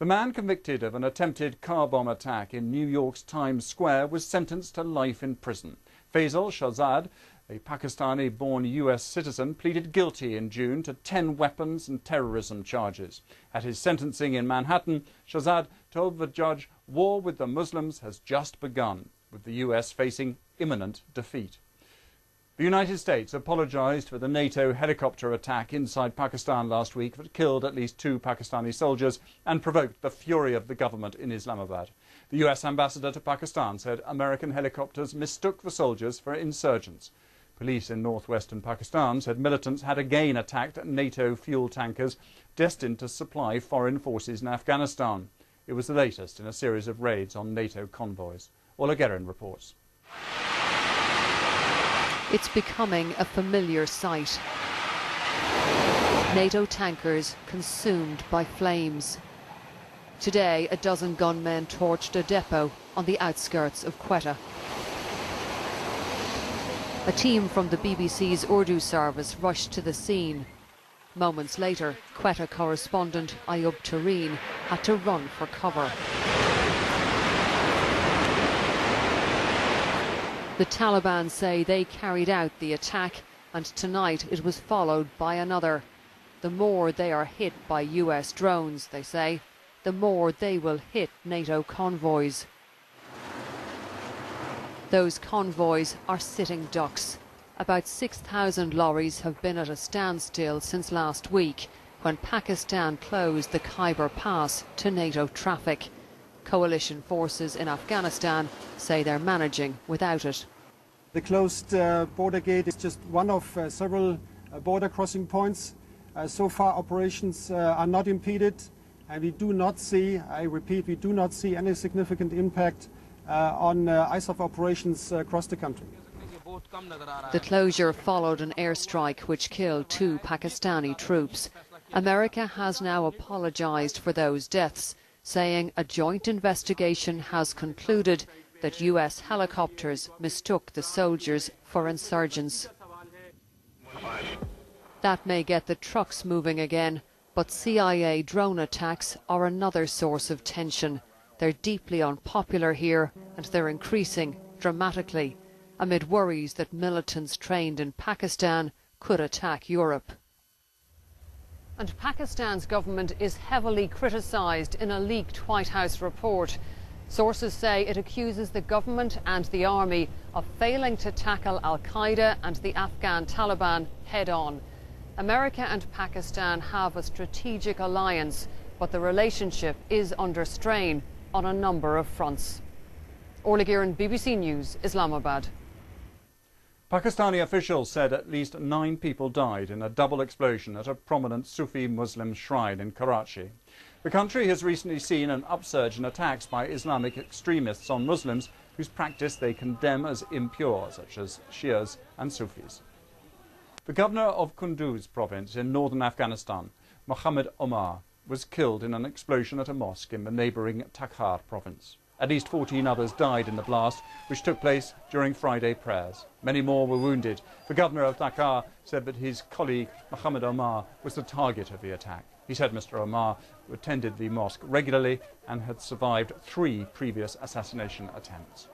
The man convicted of an attempted car bomb attack in New York's Times Square was sentenced to life in prison. Faisal Shahzad, a Pakistani-born US citizen, pleaded guilty in June to 10 weapons and terrorism charges. At his sentencing in Manhattan, Shahzad told the judge war with the Muslims has just begun, with the US facing imminent defeat. The United States apologized for the NATO helicopter attack inside Pakistan last week that killed at least 2 Pakistani soldiers and provoked the fury of the government in Islamabad. The US ambassador to Pakistan said American helicopters mistook the soldiers for insurgents. Police in northwestern Pakistan said militants had again attacked NATO fuel tankers destined to supply foreign forces in Afghanistan. It was the latest in a series of raids on NATO convoys. Ola Guerin reports. It's becoming a familiar sight. NATO tankers consumed by flames. Today, a dozen gunmen torched a depot on the outskirts of Quetta. A team from the BBC's Urdu service rushed to the scene. Moments later, Quetta correspondent Ayub Tareen had to run for cover. The Taliban say they carried out the attack, and tonight it was followed by another. The more they are hit by US drones, they say, the more they will hit NATO convoys. Those convoys are sitting ducks. About 6,000 lorries have been at a standstill since last week, when Pakistan closed the Khyber Pass to NATO traffic. Coalition forces in Afghanistan say they're managing without it. The closed border gate is just one of several border crossing points. So far operations are not impeded, and we do not see, I repeat, we do not see any significant impact on ISAF operations across the country. The closure followed an airstrike which killed 2 Pakistani troops. America has now apologized for those deaths, saying a joint investigation has concluded that US helicopters mistook the soldiers for insurgents. That may get the trucks moving again, but CIA drone attacks are another source of tension. They're deeply unpopular here, and they're increasing dramatically amid worries that militants trained in Pakistan could attack Europe. And Pakistan's government is heavily criticised in a leaked White House report. Sources say it accuses the government and the army of failing to tackle al-Qaeda and the Afghan Taliban head-on. America and Pakistan have a strategic alliance, but the relationship is under strain on a number of fronts. Orla Guerin, BBC News, Islamabad. Pakistani officials said at least 9 people died in a double explosion at a prominent Sufi Muslim shrine in Karachi. The country has recently seen an upsurge in attacks by Islamic extremists on Muslims whose practice they condemn as impure, such as Shias and Sufis. The governor of Kunduz province in northern Afghanistan, Mohammed Omar, was killed in an explosion at a mosque in the neighbouring Takhar province. At least 14 others died in the blast, which took place during Friday prayers. Many more were wounded. The governor of Takhar said that his colleague Mohammed Omar was the target of the attack. He said Mr. Omar attended the mosque regularly and had survived 3 previous assassination attempts.